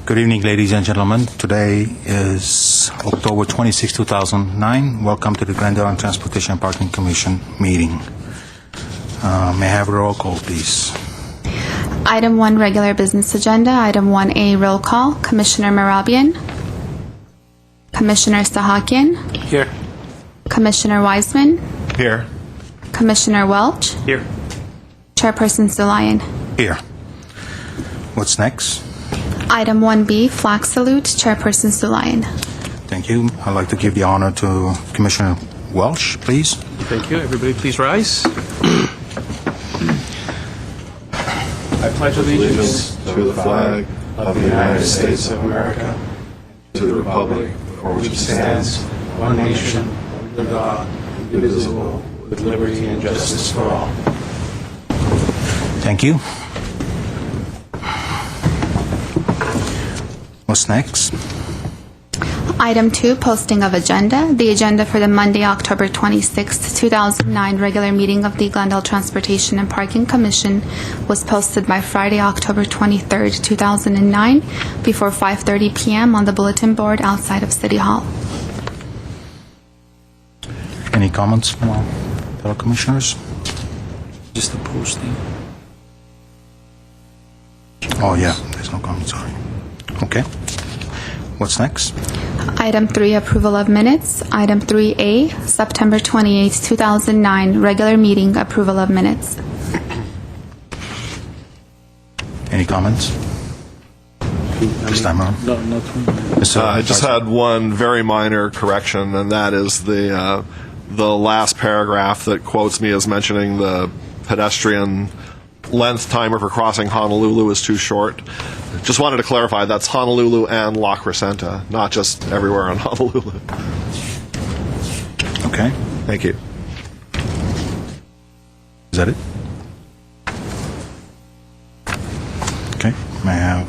Good evening, ladies and gentlemen. Today is October 26, 2009. Welcome to the Glendale and Transportation and Parking Commission meeting. May I have a roll call, please? Item 1, regular business agenda. Item 1A, roll call. Commissioner Merabian. Commissioner Sahakian. Here. Commissioner Wiseman. Here. Commissioner Welch. Here. Chairperson Sulayan. Here. What's next? Item 1B, flag salute. Chairperson Sulayan. Thank you. I'd like to give the honor to Commissioner Welch, please. Thank you. Everybody please rise. I pledge allegiance to the flag of the United States of America, to the republic for which it stands, one nation, under God, indivisible, with liberty and justice for all. Thank you. What's next? Item 2, posting of agenda. The agenda for the Monday, October 26, 2009 regular meeting of the Glendale Transportation and Parking Commission was posted by Friday, October 23, 2009 before 5:30 p.m. on the bulletin board outside of City Hall. Any comments from our fellow commissioners? just the posting. Oh, yeah. There's no comment, sorry. Okay. What's next? Item 3, approval of minutes. Item 3A, September 28, 2009, regular meeting, approval of minutes. Any comments? This time around? No, nothing. I just had one very minor correction, and that is the last paragraph that quotes me as mentioning the pedestrian length timer for crossing Honolulu is too short. Just wanted to clarify that's Honolulu and La Crescenta, not just everywhere on Honolulu. Okay. Thank you. Is that it? Okay. May I have...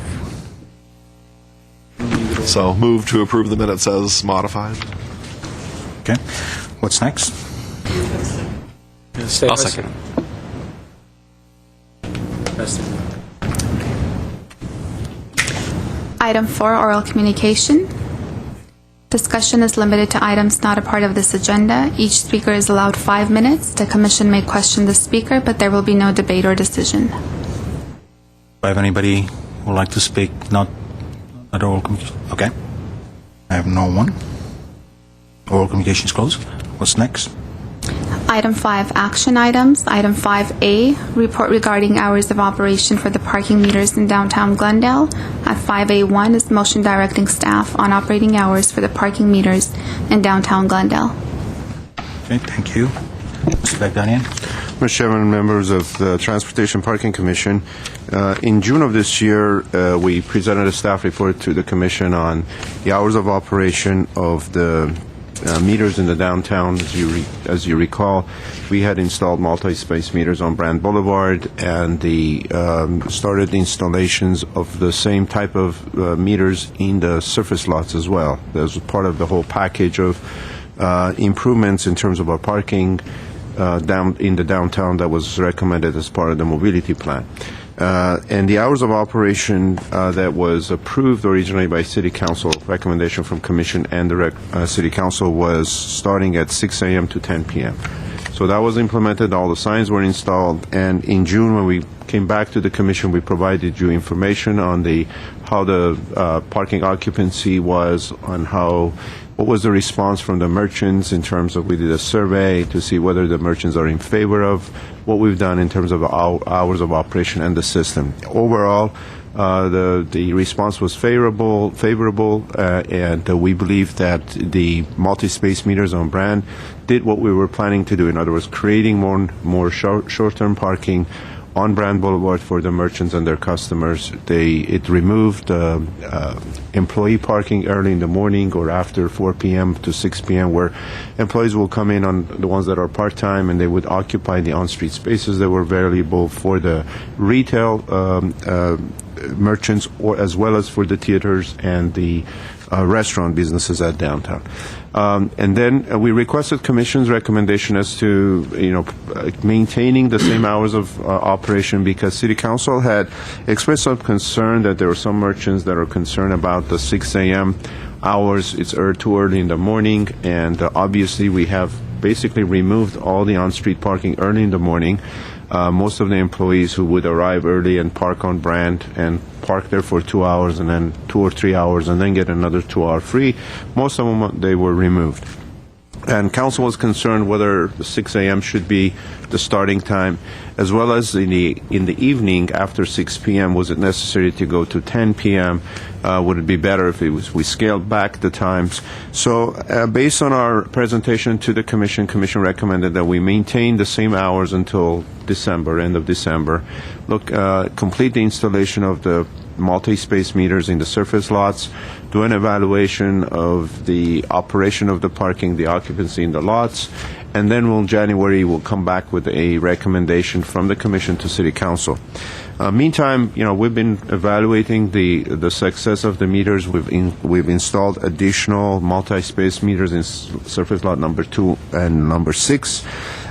So move to approve the minutes as modified. Okay. What's next? I'll second. Item 4, oral communication. Discussion is limited to items not a part of this agenda. Each speaker is allowed 5 minutes. The commission may question the speaker, but there will be no debate or decision. Do I have anybody who would like to speak not at oral communication? Okay. I have no one. Oral communication is closed. What's next? Item 5, action items. Item 5A, report regarding hours of operation for the parking meters in downtown Glendale. At 5A1 is motion directing staff on operating hours for the parking meters in downtown Glendale. Okay, thank you. Mr. Bagdanian? Mr. Chairman, members of the Transportation Parking Commission, in June of this year, we presented a staff report to the Commission on the hours of operation of the meters in the downtown. As you recall, we had installed multi-space meters on Brand Boulevard, and started the installations of the same type of meters in the surface lots as well. That was part of the whole package of improvements in terms of our parking down in the downtown that was recommended as part of the mobility plan. And the hours of operation that was approved originally by City Council, recommendation from Commission and the City Council, was starting at 6 a.m. to 10 p.m. So that was implemented, all the signs were installed, and in June when we came back to the Commission, we provided you information on how the parking occupancy was, on what was the response from the merchants in terms of, we did a survey to see whether the merchants are in favor of what we've done in terms of hours of operation and the system. Overall, the response was favorable, and we believe that the multi-space meters on Brand did what we were planning to do. In other words, creating more short-term parking on Brand Boulevard for the merchants and their customers. It removed employee parking early in the morning or after 4 p.m. to 6 p.m. where employees will come in on the ones that are part-time, and they would occupy the on-street spaces that were available for the retail merchants, or as well as for the theaters and the restaurant businesses at downtown. And then we requested Commission's recommendation as to, maintaining the same hours of operation, because City Council had expressed some concern that there were some merchants that are concerned about the 6 a.m. hours. It's too early in the morning, and obviously we have basically removed all the on-street parking early in the morning. Most of the employees who would arrive early and park on Brand and park there for 2 hours and then 2 or 3 hours and then get another 2 hour free, most of them, they were removed. And council was concerned whether 6 a.m. should be the starting time, as well as in the evening after 6 p.m. Was it necessary to go to 10 p.m.? Would it be better if we scaled back the times? So based on our presentation to the Commission recommended that we maintain the same hours until December, end of December. Complete the installation of the multi-space meters in the surface lots, do an evaluation of the operation of the parking, the occupancy in the lots, and then in January we'll come back with a recommendation from the Commission to City Council. Meantime, we've been evaluating the success of the meters. We've installed additional multi-space meters in surface lot number 2 and number 6.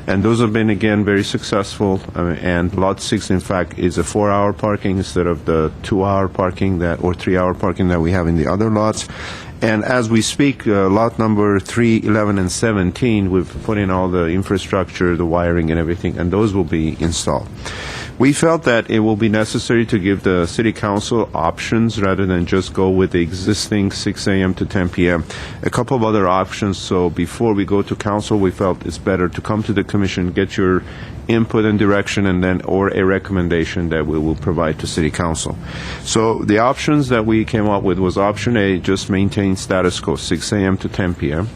And those have been, again, very successful. And Lot 6, in fact, is a 4-hour parking instead of the 2-hour parking or 3-hour parking that we have in the other lots. And as we speak, lot number 3, 11, and 17, we've put in all the infrastructure, the wiring, and everything, and those will be installed. We felt that it will be necessary to give the City Council options rather than just go with the existing 6 a.m. to 10 p.m. A couple of other options. So before we go to Council, we felt it's better to come to the Commission, get your input and direction, and then or a recommendation that we will provide to City Council. So the options that we came up with was option A, just maintain status quo, 6 a.m. to 10 p.m.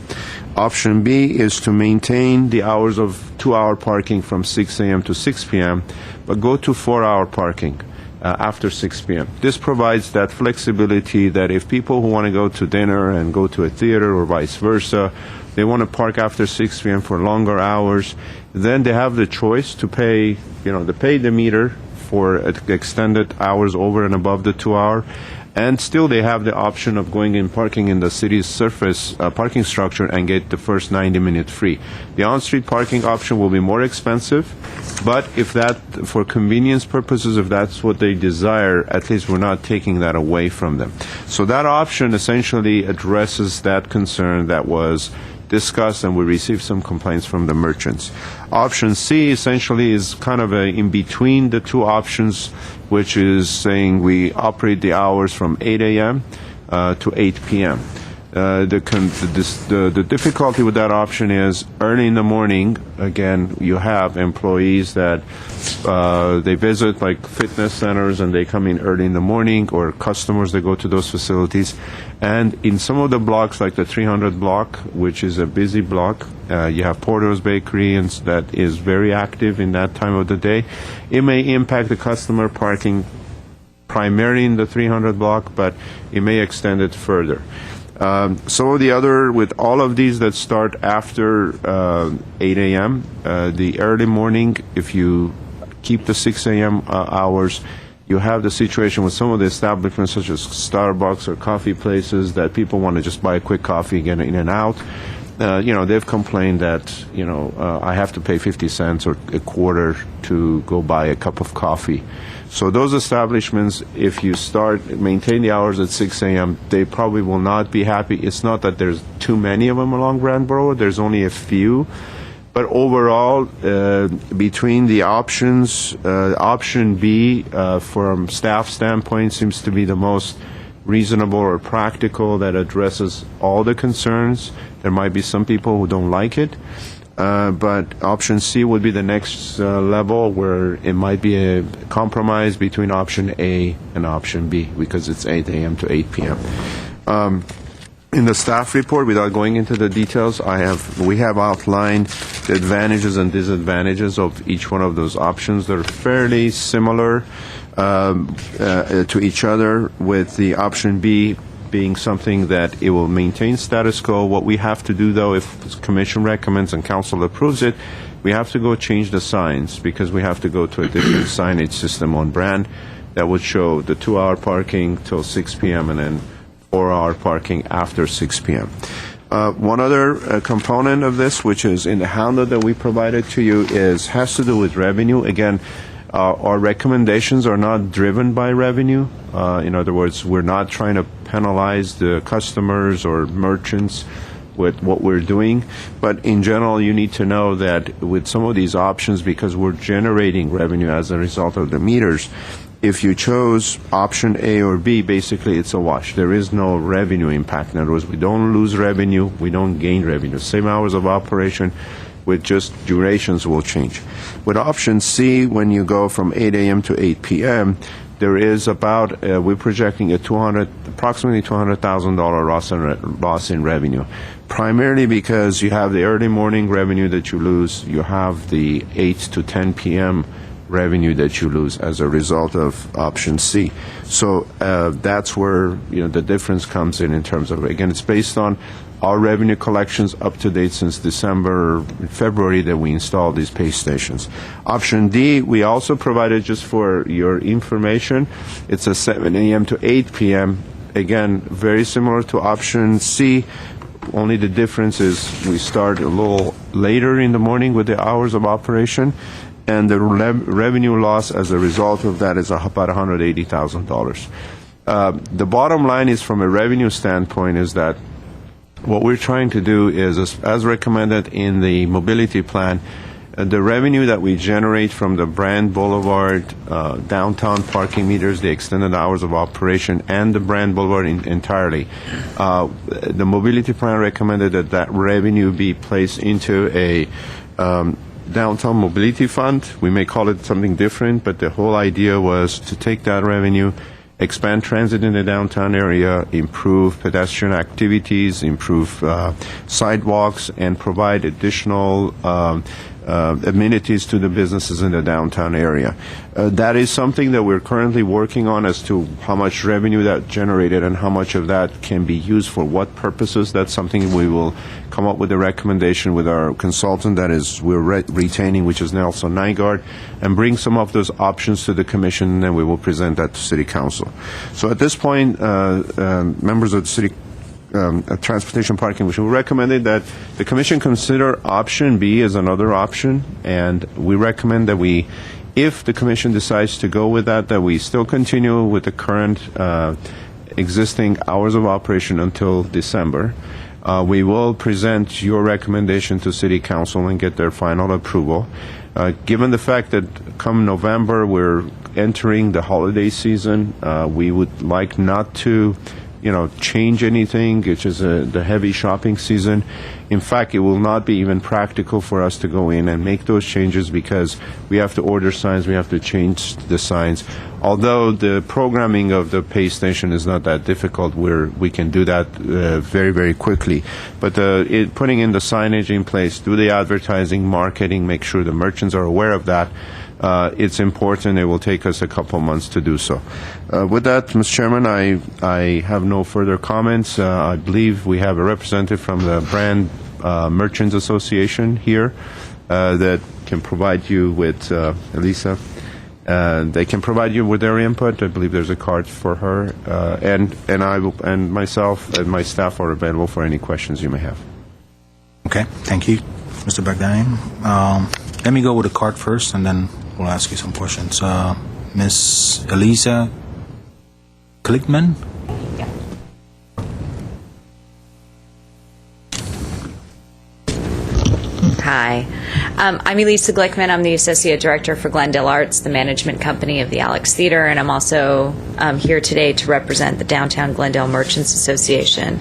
Option B is to maintain the hours of 2-hour parking from 6 a.m. to 6 p.m., but go to 4-hour parking after 6 p.m. This provides that flexibility that if people who want to go to dinner and go to a theater or vice versa, they want to park after 6 p.m. for longer hours, then they have the choice to pay the meter for extended hours over and above the 2-hour. And still they have the option of going in parking in the city's surface parking structure and get the first 90-minute free. The on-street parking option will be more expensive, but if that, for convenience purposes, if that's what they desire, at least we're not taking that away from them. So that option essentially addresses that concern that was discussed, and we received some complaints from the merchants. Option C essentially is kind of in between the two options, which is saying we operate the hours from 8 a.m. To 8 p.m. The difficulty with that option is early in the morning, again, you have employees that they visit like fitness centers and they come in early in the morning, or customers that go to those facilities. And in some of the blocks, like the 300 block, which is a busy block, you have Porter's Bakery, and that is very active in that time of the day. It may impact the customer parking primarily in the 300 block, but it may extend it further. Some of the other, with all of these that start after 8 a.m., the early morning, if you keep the 6 a.m. Hours, you have the situation with some of the establishments, such as Starbucks or coffee places, that people want to just buy a quick coffee, get in and out. They've complained that, I have to pay 50 cents or a quarter to go buy a cup of coffee. So those establishments, if you maintain the hours at 6 a.m., they probably will not be happy. It's not that there's too many of them along Grand Borough. There's only a few. But overall, between the options, option B, from staff standpoint, seems to be the most reasonable or practical, that addresses all the concerns. There might be some people who don't like it. But option C would be the next level, where it might be a compromise between option A and option B, because it's 8 a.m. to 8 p.m. In the staff report, without going into the details, we have outlined the advantages and disadvantages of each one of those options. They're fairly similar to each other, with the option B being something that it will maintain status quo. What we have to do, though, if the Commission recommends and Council approves it, we have to go change the signs, because we have to go to a different signage system on Brand. that would show the 2-hour parking till 6 p.m. and then 4-hour parking after 6 p.m. One other component of this, which is in the handout that we provided to you, has to do with revenue. Again, our recommendations are not driven by revenue. In other words, we're not trying to penalize the customers or merchants with what we're doing. But in general, you need to know that with some of these options, because we're generating revenue as a result of the meters, if you chose option A or B, basically it's a wash. There is no revenue impact. In other words, we don't lose revenue, we don't gain revenue. Same hours of operation, with just durations will change. With option C, when you go from 8 a.m. to 8 p.m., there is about, we're projecting approximately $200,000 loss in revenue, primarily because you have the early morning revenue that you lose, you have the 8 to 10 p.m. revenue that you lose as a result of option C. So that's where the difference comes in terms of, again, it's based on our revenue collections up to date since December, February that we installed these pay stations. Option D, we also provided, just for your information, it's a 7 a.m. to 8 p.m. Again, very similar to option C, only the difference is we start a little later in the morning with the hours of operation, and the revenue loss as a result of that is about $180,000. The bottom line is, from a revenue standpoint, is that what we're trying to do is, as recommended in the mobility plan, the revenue that we generate from the Brand Boulevard downtown parking meters, the extended hours of operation, and the Brand Boulevard entirely, the mobility plan recommended that revenue be placed into a downtown mobility fund. We may call it something different, but the whole idea was to take that revenue, expand transit in the downtown area, improve pedestrian activities, improve sidewalks, and provide additional amenities to the businesses in the downtown area. That is something that we're currently working on as to how much revenue that generated and how much of that can be used for what purposes. That's something we will come up with a recommendation with our consultant that is we're retaining, which is Nelson Nygaard, and bring some of those options to the commission, and then we will present that to City Council. So at this point, members of the City Transportation Parking Commission, we recommended that the Commission consider option B as another option, and we recommend that if the Commission decides to go with that we still continue with the current existing hours of operation until December. We will present your recommendation to City Council and get their final approval. Given the fact that come November we're entering the holiday season, we would like not to change anything, which is the heavy shopping season. In fact, it will not be even practical for us to go in and make those changes because we have to order signs, we have to change the signs. Although the programming of the pay station is not that difficult, we can do that very, very quickly. But putting in the signage in place, do the advertising, marketing, make sure the merchants are aware of that, it's important. It will take us a couple months to do so. With that, Mr. Chairman, I have no further comments. I believe we have a representative from the Brand Merchants Association here that can provide you with, Elisa, they can provide you with their input. I believe there's a card for her, and myself and my staff are available for any questions you may have. Okay, thank you, Mr. Bagdanian. Let me go with the card first, and then we'll ask you some questions. Miss Elisa Klickman? Hi. I'm Elisa Glickman. I'm the Associate Director for Glendale Arts, the management company of the Alex Theater, and I'm also here today to represent the Downtown Glendale Merchants Association.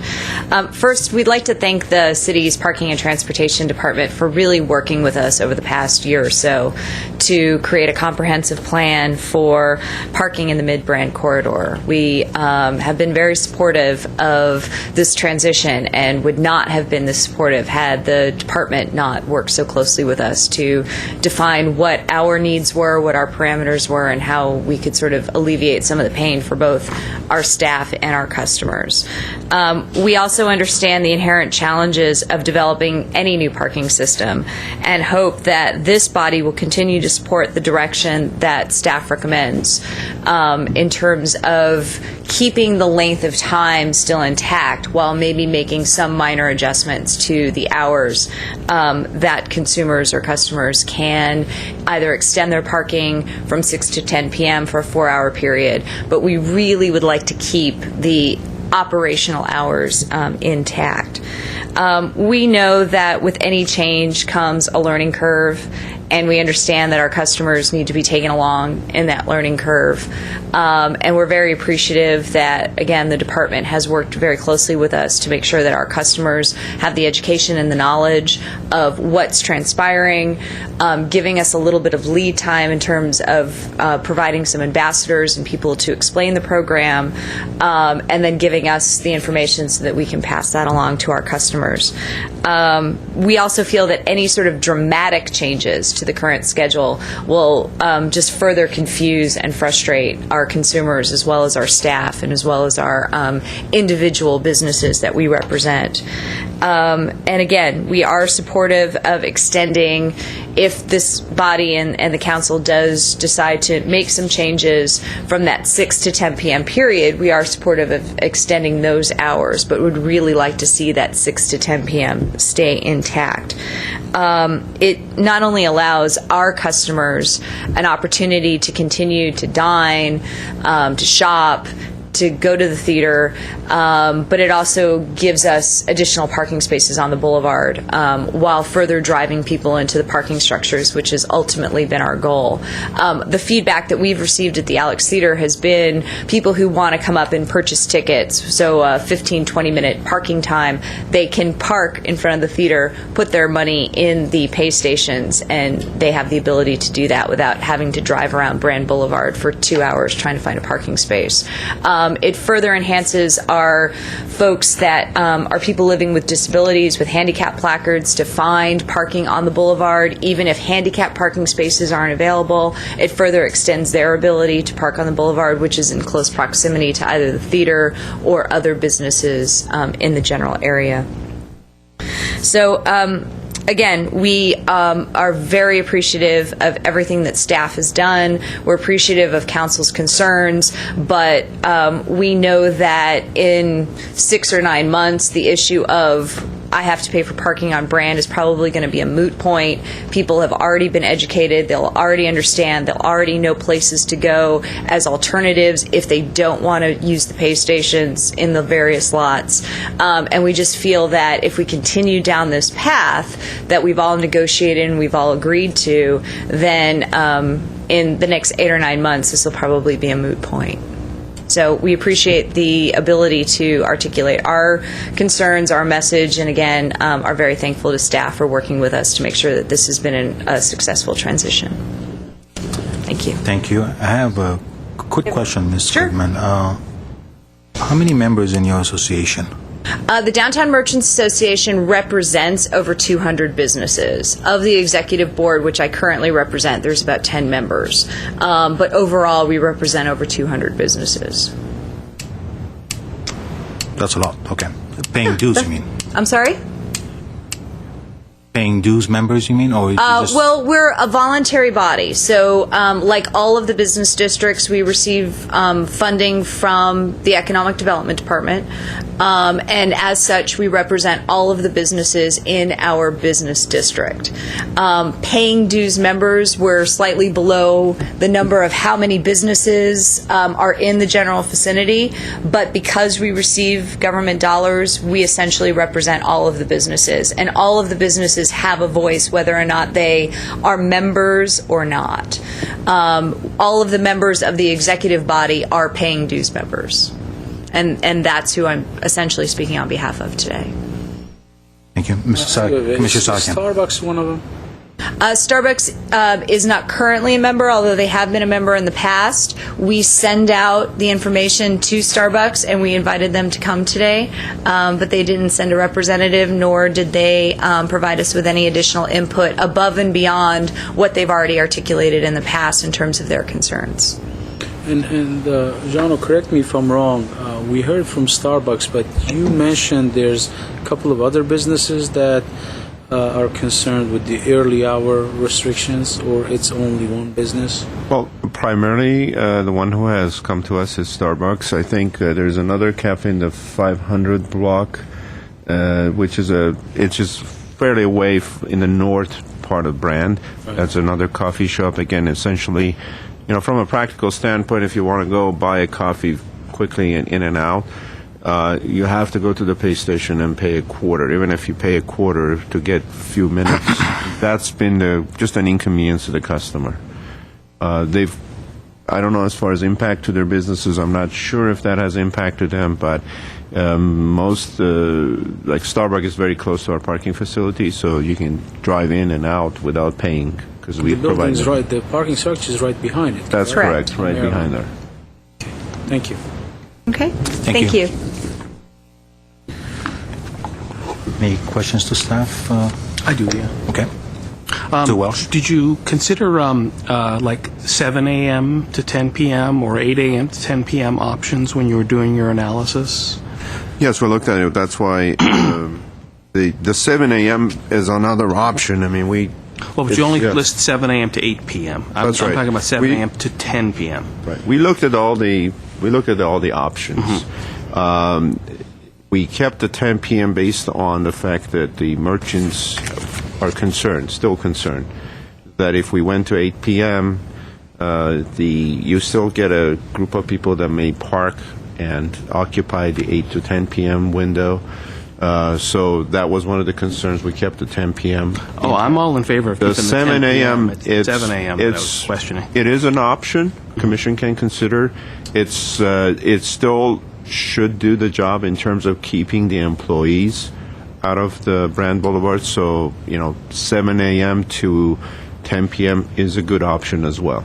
First, we'd like to thank the city's Parking and Transportation Department for really working with us over the past year or so to create a comprehensive plan for parking in the Mid-Brand corridor. We have been very supportive of this transition and would not have been this supportive had the department not worked worked so closely with us to define what our needs were, what our parameters were, and how we could sort of alleviate some of the pain for both our staff and our customers. We also understand the inherent challenges of developing any new parking system and hope that this body will continue to support the direction that staff recommends in terms of keeping the length of time still intact while maybe making some minor adjustments to the hours that consumers or customers can either extend their parking from 6 to 10 p.m. for a 4-hour period. But we really would like to keep the operational hours intact. We know that with any change comes a learning curve, and we understand that our customers need to be taken along in that learning curve. And we're very appreciative that, again, the department has worked very closely with us to make sure that our customers have the education and the knowledge of what's transpiring, giving us a little bit of lead time in terms of providing some ambassadors and people to explain the program, and then giving us the information so that we can pass that along to our customers. We also feel that any sort of dramatic changes to the current schedule will just further confuse and frustrate our consumers as well as our staff and as well as our individual businesses that we represent. And again, we are supportive of extending, if this body and the council does decide to make some changes from that 6 to 10 p.m. period, we are supportive of extending those hours, but would really like to see that 6 to 10 p.m. stay intact. It not only allows our customers an opportunity to continue to dine, to shop, to go to the theater, but it also gives us additional parking spaces on the boulevard while further driving people into the parking structures, which has ultimately been our goal. The feedback that we've received at the Alex Theater has been people who want to come up and purchase tickets, so a 15, 20-minute parking time, they can park in front of the theater, put their money in the pay stations, and they have the ability to do that without having to drive around Brand Boulevard for 2 hours trying to find a parking space. It further enhances our folks that are people living with disabilities with handicap placards to find parking on the boulevard, even if handicap parking spaces aren't available. It further extends their ability to park on the boulevard, which is in close proximity to either the theater or other businesses in the general area. So, again, we are very appreciative of everything that staff has done. We're appreciative of council's concerns, but we know that in 6 or 9 months, the issue of I have to pay for parking on Brand is probably going to be a moot point. People have already been educated. They'll already understand. They'll already know places to go as alternatives if they don't want to use the pay stations in the various lots. And we just feel that if we continue down this path that we've all negotiated and we've all agreed to, then in the next 8 or 9 months, this will probably be a moot point. So we appreciate the ability to articulate our concerns, our message, and again, are very thankful to staff for working with us to make sure that this has been a successful transition. Thank you. Thank you. I have a quick question, Ms. Sure. Goodman. How many members in your association? The Downtown Merchants Association represents over 200 businesses. Of the executive board, which I currently represent, there's about 10 members. But overall, we represent over 200 businesses. That's a lot. Okay. Paying dues, you mean? I'm sorry? Paying dues members, you mean? Or you just... Well, we're a voluntary body. So, like all of the business districts, we receive funding from the Economic Development Department. And as such, we represent all of the businesses in our business district. Paying dues members, we're slightly below the number of how many businesses are in the general vicinity. But because we receive government dollars, we essentially represent all of the businesses. And all of the businesses have a voice, whether or not they are members or not. All of the members of the executive body are paying dues members. And that's who I'm essentially speaking on behalf of today. Thank you. Commissioner Sarkin. Is Starbucks one of them? Starbucks is not currently a member, although they have been a member in the past. We send out the information to Starbucks, and we invited them to come today, but they didn't send a representative, nor did they provide us with any additional input above and beyond what they've already articulated in the past in terms of their concerns. And Jano, correct me if I'm wrong. We heard from Starbucks, but you mentioned there's a couple of other businesses that are concerned with the early hour restrictions, or it's only one business? Well, primarily, the one who has come to us is Starbucks. I think there's another cafe in the 500 block, which is it's just fairly away in the north part of Brand. Right. That's another coffee shop. Again, essentially, from a practical standpoint, if you want to go buy a coffee quickly and in and out, you have to go to the pay station and pay a quarter. Even if you pay a quarter to get a few minutes, that's been just an inconvenience to the customer. I don't know as far as impact to their businesses. I'm not sure if that has impacted them, but most, like Starbucks, is very close to our parking facility, so you can drive in and out without paying because we The provide. building's right, the parking structure is right behind it. That's correct, right Yeah. behind there. Thank you. Okay? Thank you. you. Any questions to staff? I do, yeah. Okay. To Welsh? Did you consider like 7 a.m. to 10 p.m. or 8 a.m. to 10 p.m. options when you were doing your analysis? Yes, we looked at it. That's why the 7 a.m. is another option. I mean, Well, but you only yeah. list 7 a.m. to 8 p.m. I'm That's right. talking about 7 We- a.m. to 10 p.m. Right. We looked at all the options. We kept the 10 p.m. based on the fact that the merchants are still concerned, that if we went to 8 p.m., you still get a group of people that may park and occupy the 8 to 10 p.m. window. So that was one of the concerns. We kept the 10 p.m. Oh, I'm all in favor of The keeping 7 the 10 p.m. a.m. It's 7 a.m. that I was questioning. It is an option. Commission can consider. It still should do the job in terms of keeping the employees out of the Brand Boulevard. So 7 a.m. to 10 p.m. is a good option as well.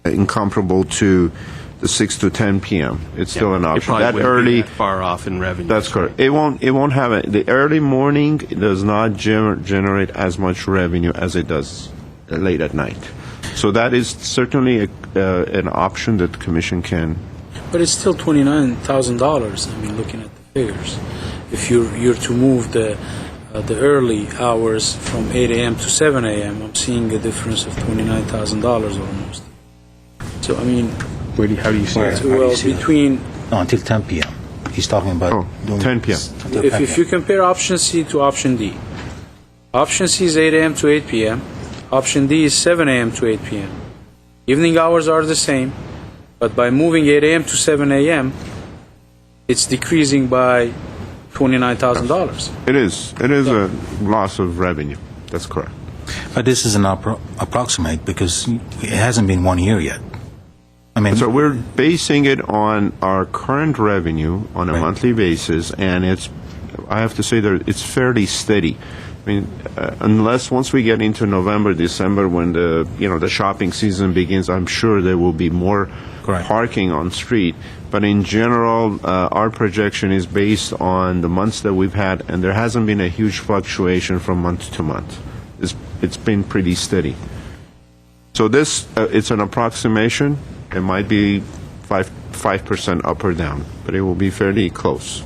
Incomparable to the 6 to 10 p.m. It's still an It option. probably That wouldn't be early. that far off in revenue. That's correct. It won't have it. The early morning does not generate as much revenue as it does late at night. So that is certainly an option that the commission can. But it's still $29,000. I mean, looking at the figures, if you're to move the early hours from 8 a.m. to 7 a.m., I'm seeing a difference of $29,000 almost. So I mean, How do you see it? well, between No, until 10 p.m. He's talking about doing 10 p.m. until 10 if you compare option C to option D, option C is 8 a.m. to 8 p.m. Option D is 7 a.m. to 8 p.m. Evening hours are the same, but by moving 8 a.m. to 7 a.m., it's decreasing by $29,000. It is a loss of revenue. That's correct. But this is an approximate because it hasn't been 1 year yet. I mean, So we're basing it on our current revenue on a Right. monthly basis, and I have to say that it's fairly steady. I mean, unless once we get into November, December, when the shopping season begins, I'm sure there will be more Correct. parking on street. But in general, our projection is based on the months that we've had, and there hasn't been a huge fluctuation from month to month. It's been pretty steady. So this, it's an approximation. It might be 5% up or down, but it will be fairly close.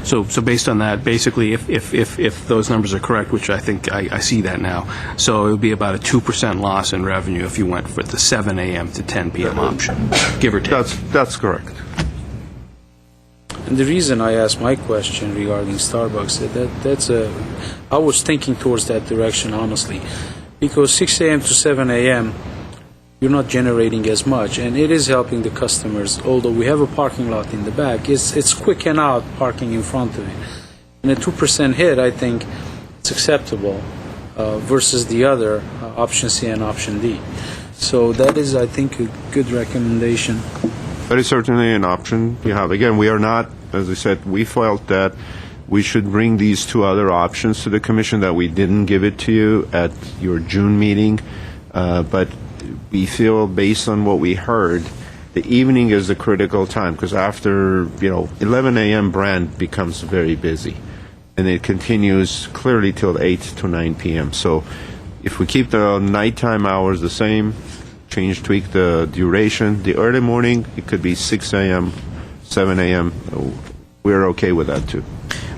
So based on that, basically, if those numbers are correct, which I think I see that now, so it would be about a 2% loss in revenue if you went for the 7 a.m. to 10 p.m. option, give or take. That's correct. And the reason I asked my question regarding Starbucks, I was thinking towards that direction, honestly, because 6 a.m. to 7 a.m., you're not generating as much, and it is helping the customers. Although we have a parking lot in the back, it's quick and out parking in front of it. And a 2% hit, I think, it's acceptable versus the other option C and option D. So that is, I think, a good recommendation. That is certainly an option you have. Again, we are not, as I said, we felt that we should bring these two other options to the commission that we didn't give it to you at your June meeting. But we feel, based on what we heard, the evening is the critical time, because after 11 a.m. Brand becomes very busy, and it continues clearly till 8 to 9 p.m. So if we keep the nighttime hours the same, tweak the duration, the early morning, it could be 6 a.m., 7 a.m. We're okay with that too.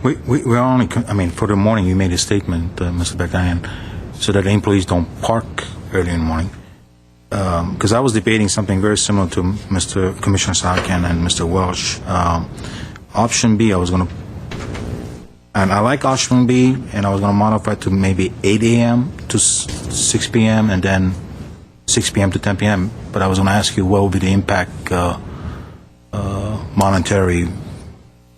We're only, for the morning, you made a statement, Mr. Bekayan, so that employees don't park early in the morning. Because I was debating something very similar to Mr. Commissioner Sarkan and Mr. Welch. Option B, I was going to, and I like option B, and I was going to modify it to maybe 8 a.m. to 6 p.m. and then 6 p.m. to 10 p.m. But I was going to ask you what would be the impact monetary,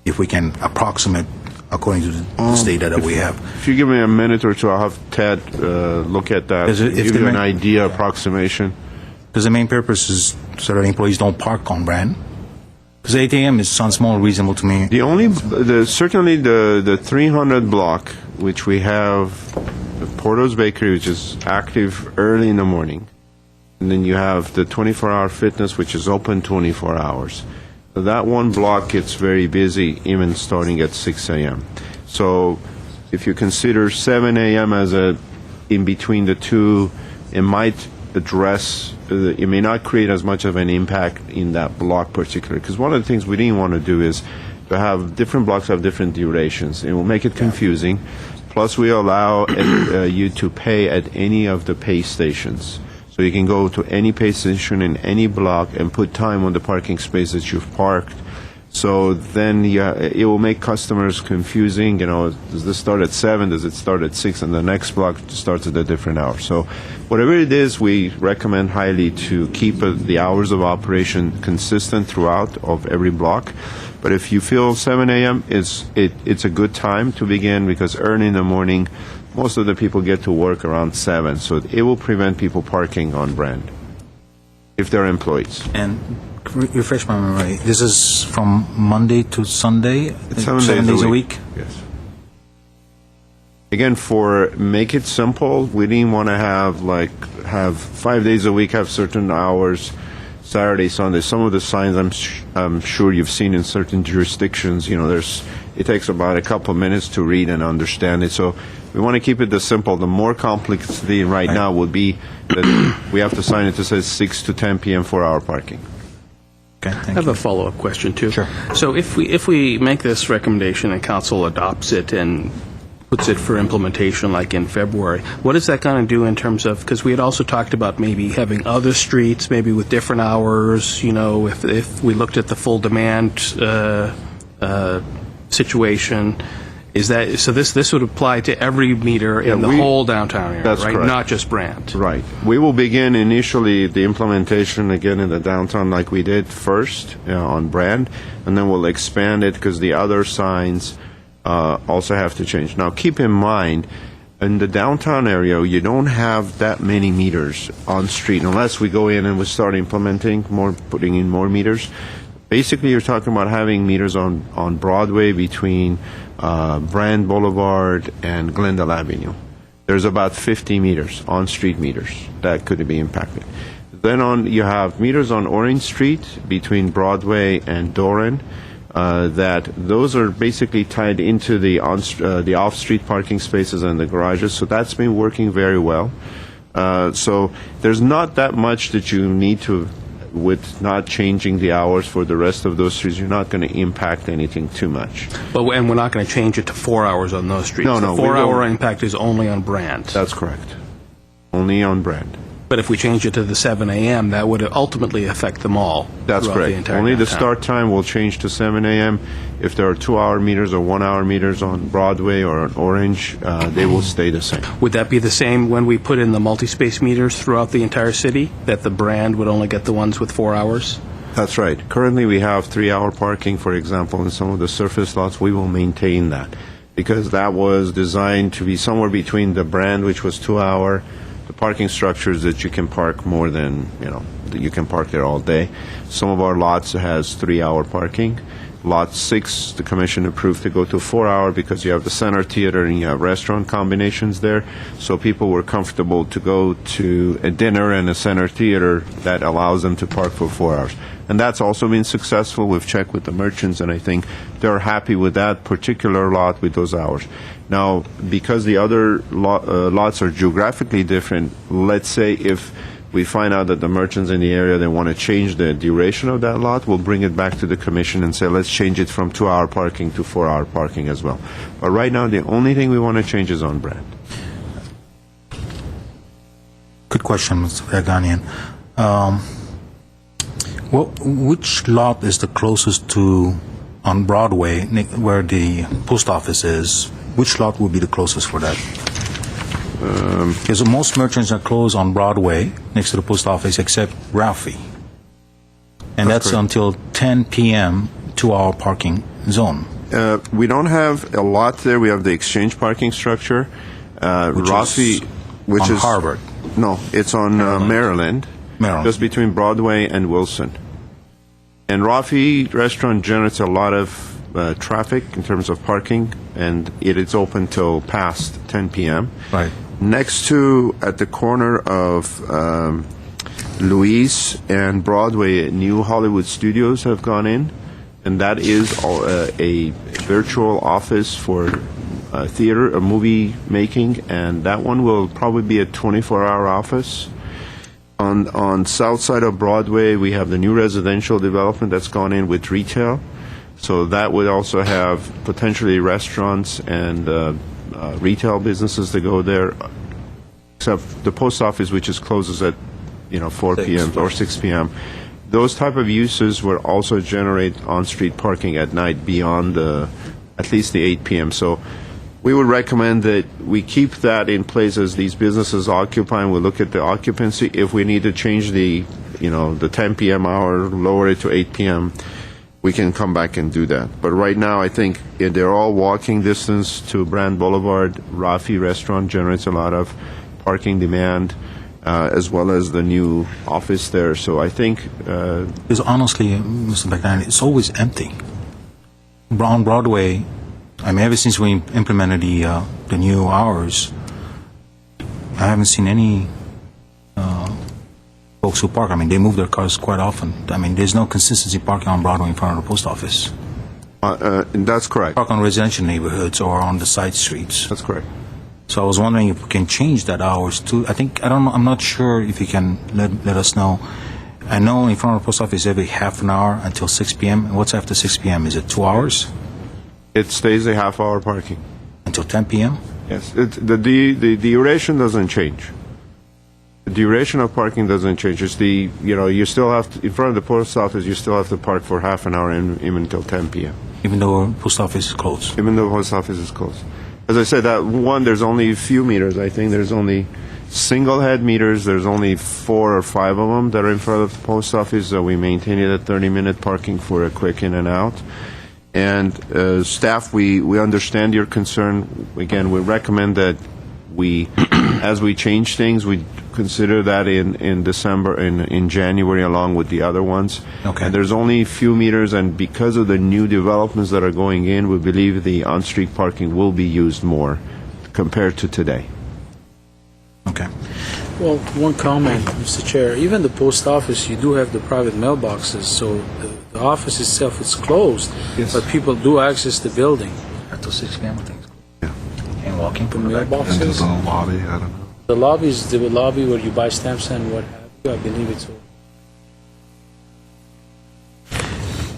if we can approximate according to the data that we have. If you give me a minute or two, I'll have Ted look at that, give you an idea, approximation. Because the main purpose is so that employees don't park on Brand. Because 8 a.m. sounds more reasonable to me. Certainly the 300 block, which we have the Porto's Bakery, which is active early in the morning, and then you have the 24-hour fitness, which is open 24 hours. So that one block gets very busy, even starting at 6 a.m. So if you consider 7 a.m. as in between the two, it might address, it may not create as much of an impact in that block particularly. Because one of the things we didn't want to do is to have different blocks have different durations. It will make it confusing. Plus, we allow you to pay at any of the pay stations. So you can go to any pay station in any block and put time on the parking space that you've parked. So then it will make customers confusing. Does this start at 7? Does it start at 6? And the next block starts at a different hour. So whatever it is, we recommend highly to keep the hours of operation consistent throughout of every block. But if you feel 7 a.m. it's a good time to begin, because early in the morning, most of the people get to work around 7, so it will prevent people parking on Brand if they're employees. And refresh my memory, this is from Monday to Sunday? It's 7 days a week? Yes. Again, make it simple, we didn't want to have 5 days a week, have certain hours, Saturday, Sunday. Some of the signs I'm sure you've seen in certain jurisdictions, it takes about a couple of minutes to read and understand it. So we want to keep it this simple. The more complexity right now would be that we have to sign it that says 6 to 10 p.m. 4-hour parking. Okay, I have a follow-up question, too. Sure. So if we make this recommendation and council adopts it and puts it for implementation like in February, what is that going to do in terms of, because we had also talked about maybe having other streets, maybe with different hours, if we looked at the full demand situation, is that, so this would apply to every meter in the whole downtown area, that's right? correct. Not just Brand. Right. We will begin initially the implementation again in the downtown like we did first on Brand, and then we'll expand it because the other signs also have to change. Now, keep in mind, in the downtown area, you don't have that many meters on street unless we go in and we start putting in more meters. Basically, you're talking about having meters on Broadway between Brand Boulevard and Glendale Avenue. There's about 50 meters, on-street meters, that could be impacted. Then you have meters on Orange Street between Broadway and Doran. That those are basically tied into the off-street parking spaces and the garages. So that's been working very well. So there's not that much that you need to, with not changing the hours for the rest of those streets, you're not going to impact anything too much. And we're not going to change it to 4 hours on those streets. No, the 4-hour impact is only on Brand. That's correct. Only on Brand. But if we change it to the 7 a.m., that would ultimately affect them all. That's correct. The entire Only the downtown. start time will change to 7 a.m. If there are 2-hour meters or 1-hour meters on Broadway or on Orange, they will stay the same. Would that be the same when we put in the multi-space meters throughout the entire city, that the Brand would only get the ones with 4 hours? That's right. Currently, we have 3-hour parking, for example, in some of the surface lots. We will maintain that because that was designed to be somewhere between the Brand, which was 2-hour, the parking structures that you can park more than, that you can park there all day. Some of our lots has 3-hour parking. Lot 6, the commission approved to go to 4-hour because you have the center theater and you have restaurant combinations there. So people were comfortable to go to a dinner and a center theater that allows them to park for 4 hours. And that's also been successful. We've checked with the merchants, and I think they're happy with that particular lot with those hours. Now, because the other lots are geographically different, let's say if we find out that the merchants in the area, they want to change the duration of that lot, we'll bring it back to the commission and say, let's change it from 2-hour parking to 4-hour parking as well. But right now, the only thing we want to change is on brand. Good question, Mr. Vaganian. Which lot is the closest to, on Broadway, where the post office is? Which lot would be the closest for that? Because most merchants are closed on Broadway, next to the post office, except Ralphie. And that's until 10 p.m., 2-hour parking zone. We don't have a lot there. We have the exchange parking structure. Ralphie, which on is Harvard. No, it's on Maryland, just between Broadway and Wilson. And Ralphie restaurant generates a lot of traffic in terms of parking, and it is open till past 10 p.m. Right. Next to, at the corner of Louise and Broadway, New Hollywood Studios have gone in, and that is a virtual office for theater, movie making, and that one will probably be a 24-hour office. On south side of Broadway, we have the new residential development that's gone in with retail, so that would also have potentially restaurants and retail businesses that go there, except the post office, which closes at 4 p.m. or 6 p.m. Those type of uses will also generate on-street parking at night beyond at least the 8 p.m. So we would recommend that we keep that in place as these businesses occupy, and we'll look at the occupancy. If we need to change the 10 p.m. hour, lower it to 8 p.m., we can come back and do that. But right now, I think they're all walking distance to Brand Boulevard. Rafi Restaurant generates a lot of parking demand, as well as the new office there. So I think... Because honestly, Mr. Bagdani, it's always empty. On Broadway, ever since we implemented the new hours, I haven't seen any folks who park. They move their cars quite often. There's no consistency parking on Broadway in front of the post office. That's correct. Park on residential neighborhoods or on the side streets. That's correct. So I was wondering if we can change that hours to, I'm not sure if you can let us know. I know in front of the post office every half an hour until 6 p.m. And what's after 6 p.m.? Is it 2 hours? It stays a half-hour parking. Until 10 p.m.? Yes. The duration doesn't change. The duration of parking doesn't change. It's you still have to, in front of the post office, you still have to park for half an hour even until 10 p.m. Even though the post office is closed? Even though the post office is closed. As I said, there's only a few meters. I think there's only single head meters. There's only 4 or 5 of them that are in front of the post office. So we maintain it at 30-minute parking for a quick in and out. And staff, we understand your concern. Again, we recommend that as we change things, we consider that in December and in January along with the other ones. Okay. And there's only a few meters, and because of the new developments that are going in, we believe the on-street parking will be used more compared to today. Okay. Well, one comment, Mr. Chair. Even the post office, you do have the private mailboxes, so the office itself is closed, Yes. but people do access the building. Until 6 p.m., I think. Yeah. And walking The from the back. mailboxes. Into the lobby, I don't know. The lobby is the lobby where you buy stamps and what have you. I believe it's.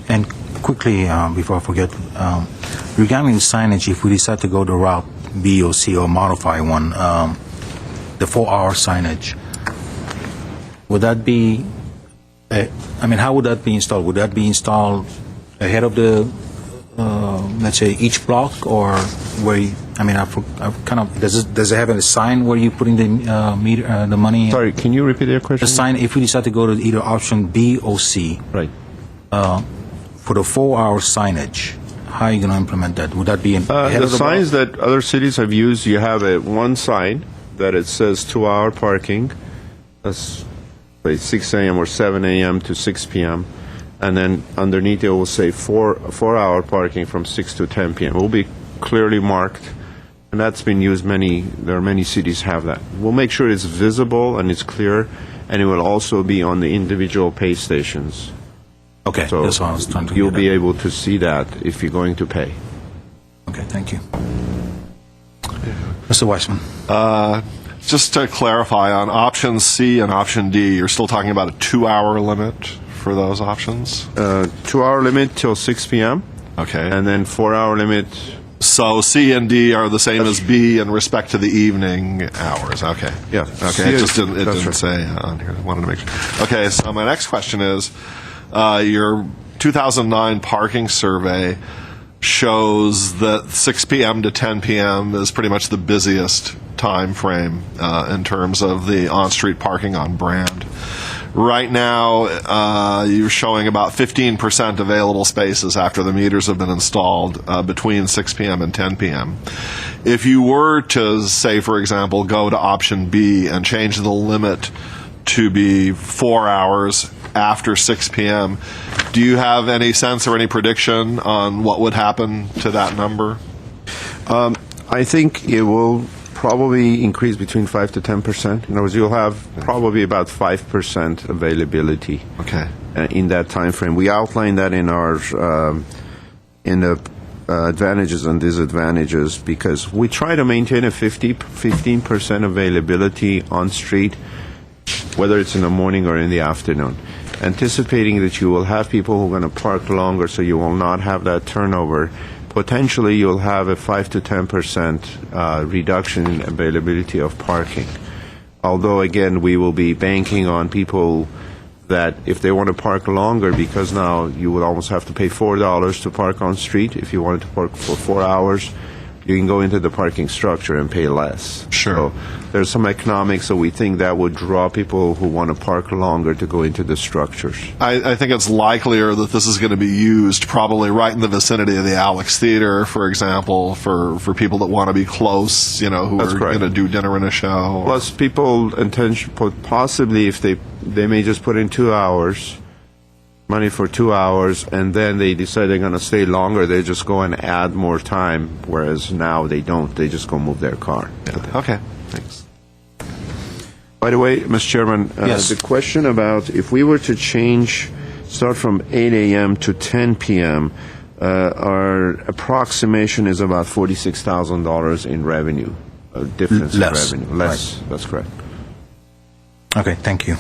And quickly, before I forget, regarding the signage, if we decide to go the route B or C or modify one, the 4-hour signage, would that be, how would that be installed? Would that be installed ahead of the, let's say, each block, or where does it have a sign where you're putting the meter, the money in? Sorry, can you repeat your question? The sign, if we decide to go to either option B or C, Right. for the 4-hour signage, how are you going to implement that? Would that be ahead The of the signs block? that other cities have used, you have one sign that it says 2-hour parking. That's like 6 a.m. or 7 a.m. to 6 p.m. and then underneath it will say 4-hour parking from 6 to 10 p.m. It will be clearly marked, and that's been used there are many cities have that. We'll make sure it's visible and it's clear, and it will also be on the individual pay stations. Okay, So that's what I was trying to you'll get be at. able to see that if you're going to pay. Okay, thank you. Mr. Weissman. Just to clarify, on option C and option D, you're still talking about a 2-hour limit for those options? 2-hour limit till 6 p.m. Okay. and then 4-hour limit. So C and D are the same as B in respect to the evening hours. Okay. Yeah. Okay. It just That's didn't right. say on here. I wanted to make sure. Okay. So my next question is, your 2009 parking survey shows that 6 p.m. to 10 p.m. is pretty much the busiest time frame in terms of the on-street parking on Brand. Right now, you're showing about 15% available spaces after the meters have been installed between 6 p.m. and 10 p.m. If you were to, say, for example, go to option B and change the limit to be 4 hours after 6 p.m., do you have any sense or any prediction on what would happen to that number? I think it will probably increase between 5 to 10%. In other words, you'll have probably about 5% availability Okay. in that time frame. We outline that in our in the advantages and disadvantages, because we try to maintain a 15% availability on street, whether it's in the morning or in the afternoon, anticipating that you will have people who are going to park longer, so you will not have that turnover. Potentially, you'll have a 5 to 10% reduction in availability of parking. Although, again, we will be banking on people that if they want to park longer, because now you would almost have to pay $4 to park on street. If you wanted to park for 4 hours, you can go into the parking structure and pay less. Sure. So there's some economics, so we think that would draw people who want to park longer to go into the structures. I think it's likelier that this is going to be used probably right in the vicinity of the Alex Theater, for example, for people that want to be close, who That's are correct. going to do dinner and a show. Plus, people possibly, if they may just put in 2 hours, money for 2 hours, and then they decide they're going to stay longer, they just go and add more time, whereas now they don't. They just go move their car. Yeah. Okay, thanks. By the way, Mr. Chairman, Yes. the question about if we were to start from 8 a.m. to 10 p.m., our approximation is about $46,000 in revenue, difference Less. in revenue. Less, that's correct. Okay, thank you.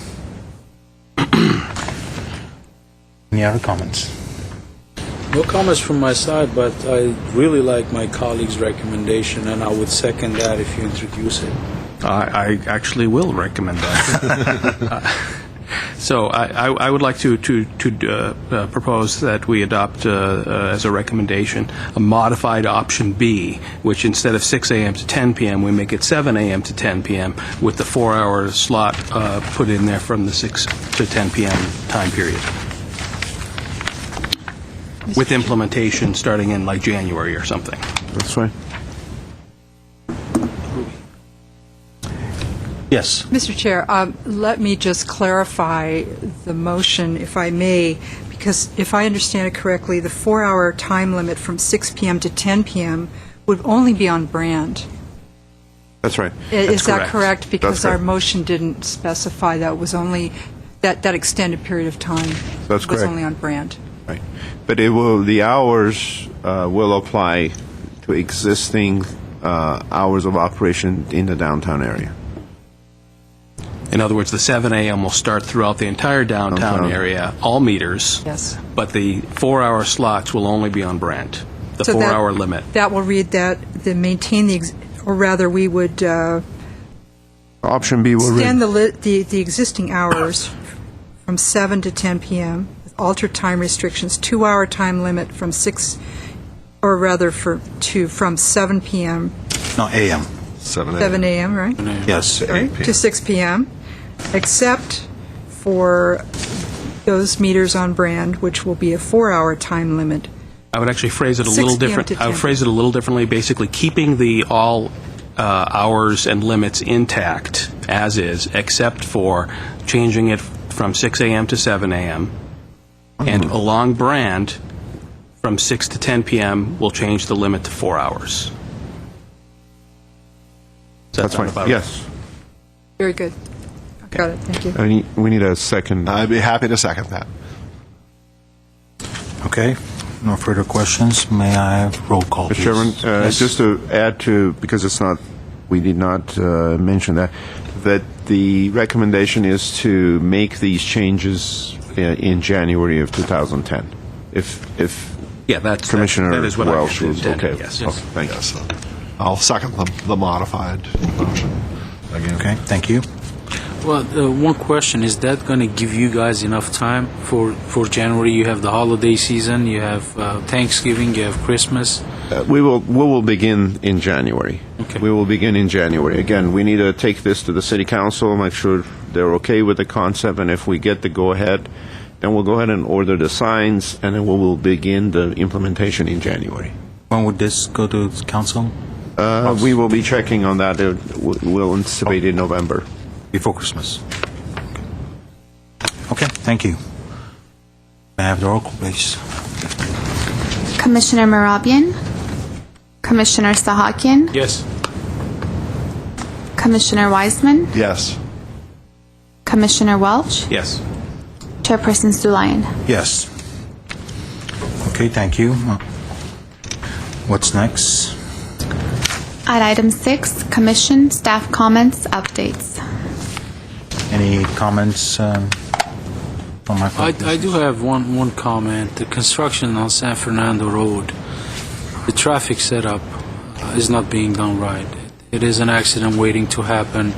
Any other comments? No comments from my side, but I really like my colleague's recommendation, and I would second that if you introduce it. I actually will recommend that. So I would like to propose that we adopt as a recommendation a modified option B, which instead of 6 a.m. to 10 p.m., we make it 7 a.m. to 10 p.m. with the 4-hour slot put in there from the 6 to 10 p.m. time period, with implementation starting in like January or something. That's right. Yes. Mr. Chair, let me just clarify the motion, if I may, because if I understand it correctly, the 4-hour time limit from 6 p.m. to 10 p.m. would only be on Brand. That's right. Is that correct. correct? Because That's our correct. motion didn't specify that it was only, that extended period of time That's was correct. only on Brand. Right. But the hours will apply to existing hours of operation in the downtown area. In other words, the 7 a.m. will start throughout the entire downtown area, all meters. Yes. But the 4-hour slots will only be on Brent, the So that- 4-hour limit. That will read that, maintain or rather, we would Option B will extend read, the existing hours from 7 to 10 p.m., with altered time restrictions, 2-hour time limit from 6, or rather from 7 p.m., No, AM. 7 7 a.m., right? Yes. Right, to 6 p.m., except for those meters on Brand, which will be a 4-hour time limit. I would actually phrase it a 6 little p.m. different. to I would 10. phrase it a little differently, basically keeping the all hours and limits intact as is, except for changing it from 6 a.m. to 7 a.m. And along Brand, from 6 to 10 p.m., we'll change the limit to 4 hours. Does that That's sound fine. about right? Yes. Very good. Got it, thank you. We need a second. I'd be happy to second that. Okay, no further questions. May I have roll call, Mr. please? Chairman, Yes. just to add to, because it's not, we did not mention that the recommendation is to make these changes in January of 2010. If Yeah, that Commissioner is what I Welsh was intended, okay. yes. Okay, thank you. Yes, I'll second the modified motion. Again. Okay, thank you. Well, one question, is that going to give you guys enough time for January? You have the holiday season, you have Thanksgiving, you have Christmas. We will begin in January. Okay. We will begin in January. Again, we need to take this to the city council, make sure they're okay with the concept, and if we get the go-ahead, then we'll go ahead and order the signs, and then we will begin the implementation in January. When would this go to council? We will be checking on that. We'll anticipate in November. Before Christmas. Okay, thank you. May I have the roll call, please? Commissioner Merabian, Commissioner Sahakian, Yes. Commissioner Wiseman, Yes. Commissioner Welch, Yes. Chairperson Stulayan. Yes. Okay, thank you. What's next? At item 6, Commission staff comments updates. Any comments from my I do have one comment. The construction on San Fernando Road, the traffic setup is not being done right. It is an accident waiting to happen.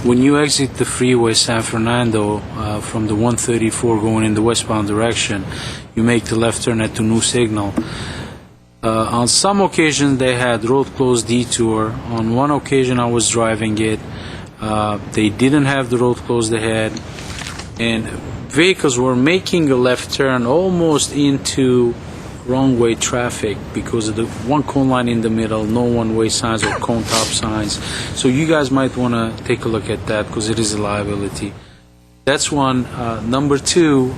When you exit the freeway San Fernando from the 134 going in the westbound direction, you make the left turn at the new signal. On some occasions they had road closed detour. On one occasion I was driving it. They didn't have the road closed ahead, and vehicles were making a left turn almost into wrong way traffic because of the one cone line in the middle, no one-way signs or cone top signs. So you guys might want to take a look at that because it is a liability. That's one. Number two,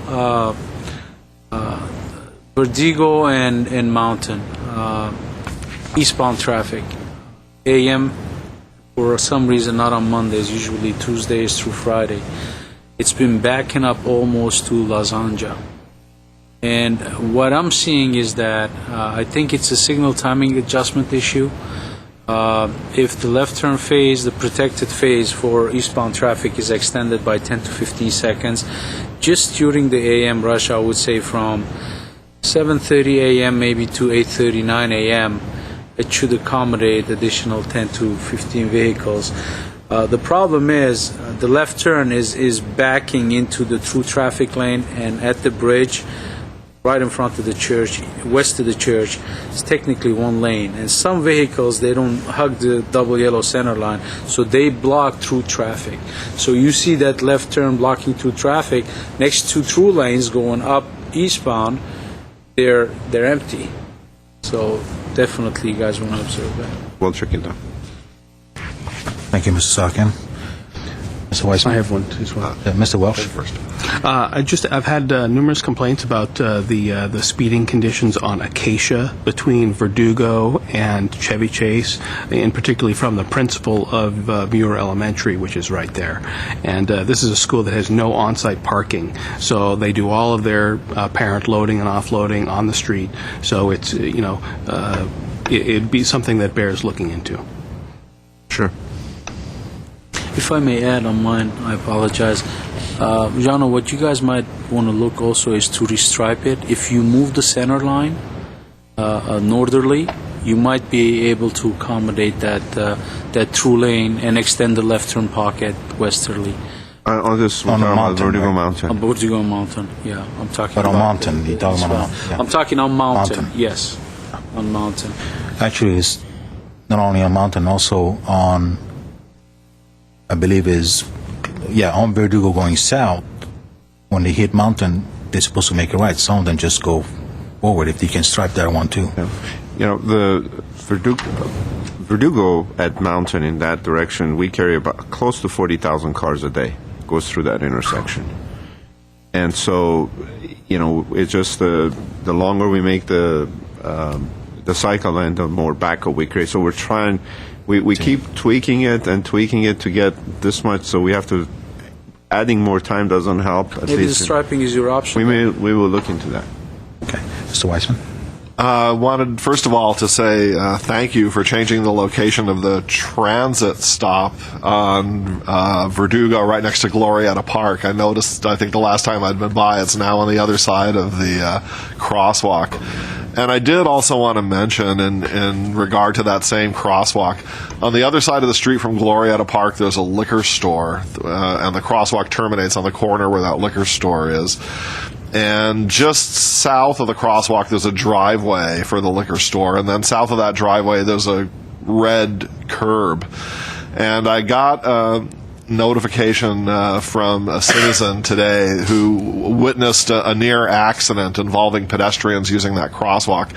Vertigo and Mountain, eastbound traffic, AM. For some reason, not on Mondays, usually Tuesdays through Friday. It's been backing up almost to La Zanja. And what I'm seeing is that I think it's a signal timing adjustment issue. If the left turn phase, the protected phase for eastbound traffic is extended by 10 to 15 seconds, just during the AM rush, I would say from 7:30 a.m. maybe to 8:39 a.m., it should accommodate additional 10 to 15 vehicles. The problem is the left turn is backing into the through traffic lane, and at the bridge right in front of the church, west of the church, it's technically one lane. And some vehicles, they don't hug the double yellow center line, so they block through traffic. So you see that left turn blocking through traffic next to through lanes going up eastbound, they're empty. So definitely you guys want to observe that. We'll check it out. Thank you, Mr. Sakian. Mr. Weissman? I have one as well. Mr. Welsh? I've had numerous complaints about the speeding conditions on Acacia between Verdugo and Chevy Chase, and particularly from the principal of Muir Elementary, which is right there. And this is a school that has no on-site parking, so they do all of their parent loading and offloading on the street. So it's it'd be something that bears looking into. Sure. If I may add on mine, I apologize. Jano, what you guys might want to look also is to restripe it. If you move the center line northerly, you might be able to accommodate that through lane and extend the left turn pocket westerly. On this, On the mountain, Vertigo right? Mountain. On Vertigo Mountain, yeah, I'm talking But on about Mountain, you're talking about Mountain, yeah. I'm talking on Mountain, Mountain. yes, on Mountain. Actually, it's not only on Mountain, also on, I believe on Verdugo going south. When they hit Mountain, they're supposed to make a right. Some of them just go forward. If you can stripe that one too. Yeah. The Verdugo at Mountain in that direction, we carry about close to 40,000 cars a day goes through that intersection. And so, it's just the longer we make the cycle length, the more backup we create. So we're trying, we keep tweaking it to get this much. So we have to, adding more time doesn't help. Maybe the striping is your option. We will look into that. Okay. Mr. Weissman? Wanted, first of all, to say thank you for changing the location of the transit stop on Verdugo right next to Glorietta Park. I noticed, I think the last time I'd been by, it's now on the other side of the crosswalk. And I did also want to mention, in regard to that same crosswalk, on the other side of the street from Glorietta Park, there's a liquor store, and the crosswalk terminates on the corner where that liquor store is. And just south of the crosswalk, there's a driveway for the liquor store. And then south of that driveway, there's a red curb. And I got a notification from a citizen today who witnessed a near accident involving pedestrians using that crosswalk.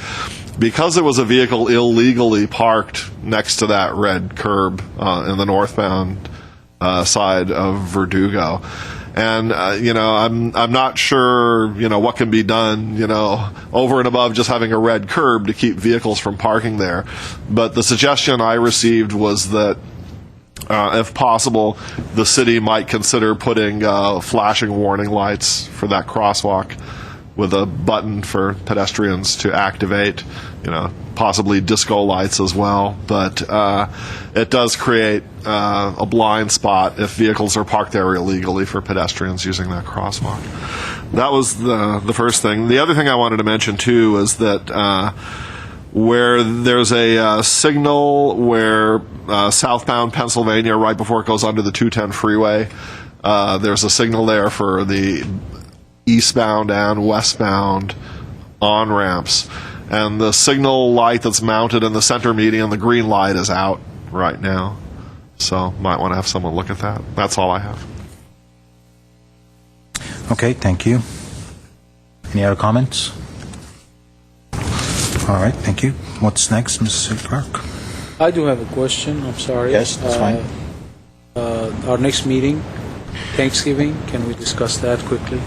Because there was a vehicle illegally parked next to that red curb in the northbound side of Verdugo. And, I'm not sure, what can be done, over and above just having a red curb to keep vehicles from parking there. But the suggestion I received was that, if possible, the city might consider putting flashing warning lights for that crosswalk with a button for pedestrians to activate, possibly disco lights as well. But it does create a blind spot if vehicles are parked there illegally for pedestrians using that crosswalk. That was the first thing. The other thing I wanted to mention, too, is that where there's a signal where southbound Pennsylvania, right before it goes under the 210 freeway, there's a signal there for the eastbound and westbound on-ramps. And the signal light that's mounted in the center median, the green light, is out right now. So might want to have someone look at that. That's all I have. Okay, thank you. Any other comments? All right, thank you. What's next, Mrs. Clerk? I do have a question. I'm sorry. Yes, that's fine. Our next meeting, Thanksgiving, can we discuss that quickly?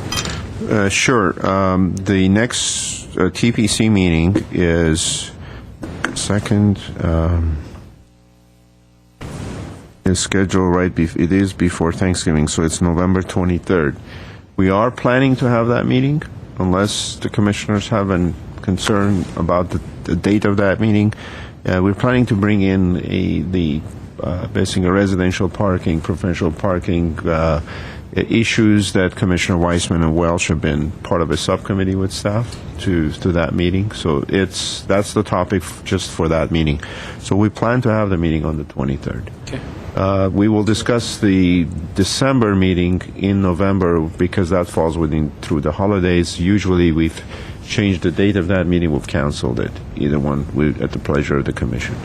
Sure. The next TPC meeting is scheduled it is before Thanksgiving, so it's November 23rd. We are planning to have that meeting, unless the commissioners have a concern about the date of that meeting. We're planning to bring in basically residential parking, professional parking issues that Commissioner Weissman and Welsh have been part of a subcommittee with staff to that meeting. So that's the topic just for that meeting. So we plan to have the meeting on the 23rd. Okay. We will discuss the December meeting in November because that falls through the holidays. Usually we've changed the date of that meeting. We've canceled it. Either one at the pleasure of the commission.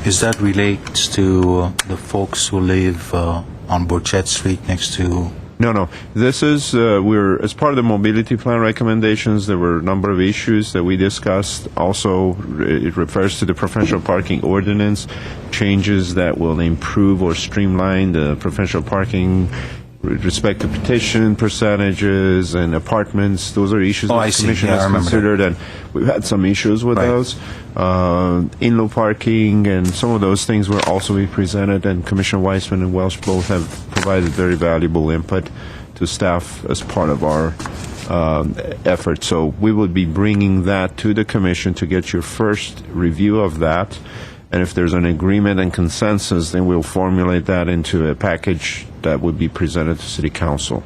Is that relates to the folks who live on Burchett Street next to... No. This is, as part of the mobility plan recommendations, there were a number of issues that we discussed. Also, it refers to the preferential parking ordinance, changes that will improve or streamline the preferential parking with respect to petition percentages and apartments. Those are issues that the Commission has considered, and we've had some issues with those. In-law parking and some of those things will also be presented, and Commissioner Weissman and Welsh both have provided very valuable input to staff as part of our effort. So we will be bringing that to the Commission to get your first review of that. And if there's an agreement and consensus, then we'll formulate that into a package that would be presented to City Council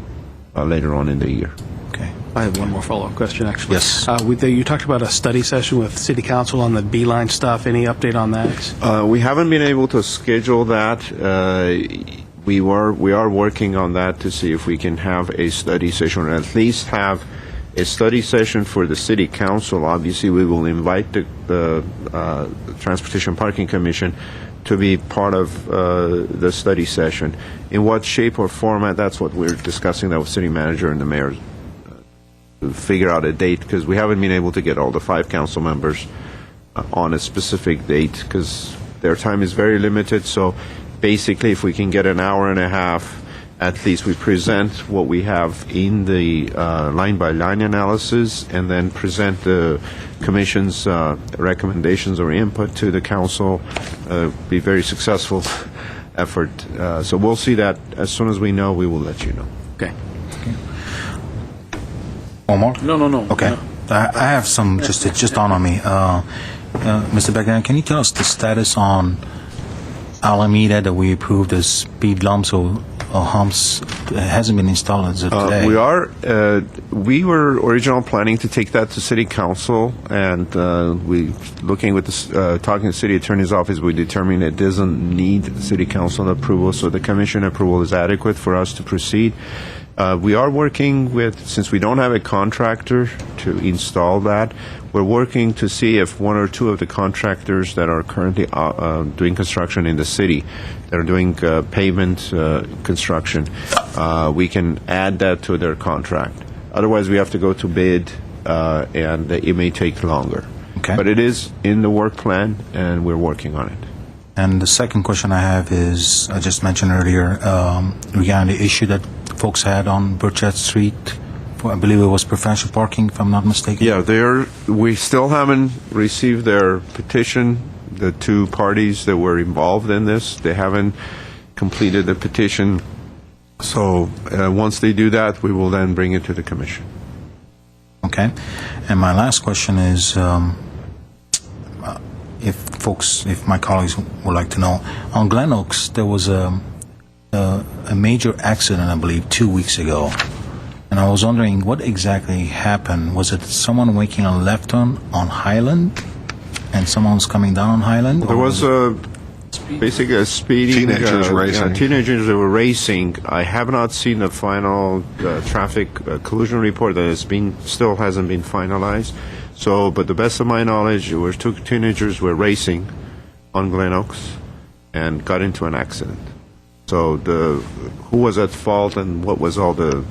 later on in the year. Okay. I have one more follow-up question, actually. Yes. You talked about a study session with City Council on the Beeline stuff. Any update on that? We haven't been able to schedule that. We are working on that to see if we can have a study session, or at least have a study session for the City Council. Obviously, we will invite the Transportation Parking Commission to be part of the study session. In what shape or format, that's what we're discussing that with City Manager and the Mayor to figure out a date, because we haven't been able to get all the 5 council members on a specific date because their time is very limited. So basically, if we can get an hour and a half at least we present what we have in the line-by-line analysis, and then present the Commission's recommendations or input to the Council. Be very successful effort. So we'll see that as soon as we know, we will let you know. Okay. One more? No. Okay. No. I have some just on me. Mr. Began, can you tell us the status on Alameda that we approved as speed lumps or humps? It hasn't been installed as of today. We were originally planning to take that to City Council, and talking to the City Attorney's Office, we determined it doesn't need City Council approval, so the Commission approval is adequate for us to proceed. We are working with, since we don't have a contractor to install that, we're working to see if one or two of the contractors that are currently doing construction in the city, that are doing pavement construction, we can add that to their contract. Otherwise, we have to go to bid, and it may take longer. Okay. But it is in the work plan, and we're working on it. And the second question I have is, I just mentioned earlier, regarding the issue that folks had on Burchett Street. I believe it was preferential parking, if I'm not mistaken. Yeah, we still haven't received their petition. The two parties that were involved in this, they haven't completed the petition. So once they do that, we will then bring it to the Commission. Okay. And my last question is, if my colleagues would like to know, on Glen Oaks, there was a major accident, I believe, 2 weeks ago. And I was wondering what exactly happened. Was it someone making a left turn on Highland and someone's coming down on Highland? There was basically a speeding... Teenagers racing. Teenagers that were racing. I have not seen the final traffic collision report that still hasn't been finalized. So, but the best of my knowledge, it was two teenagers were racing on Glen Oaks and got into an accident. So who was at fault and what was all the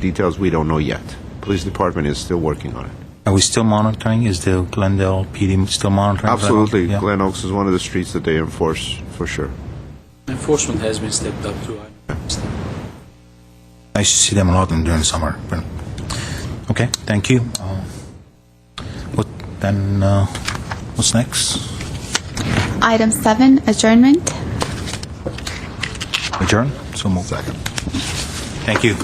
details, we don't know yet. Police department is still working on it. Are we still monitoring? Is the Glendale PD still monitoring? Absolutely. Yeah. Glen Oaks is one of the streets that they enforce, for sure. Enforcement has been stepped up too. I used to see them a lot during the summer. But okay, thank you. What's next? Item 7, adjournment. Adjourn? So move. Second. Thank you.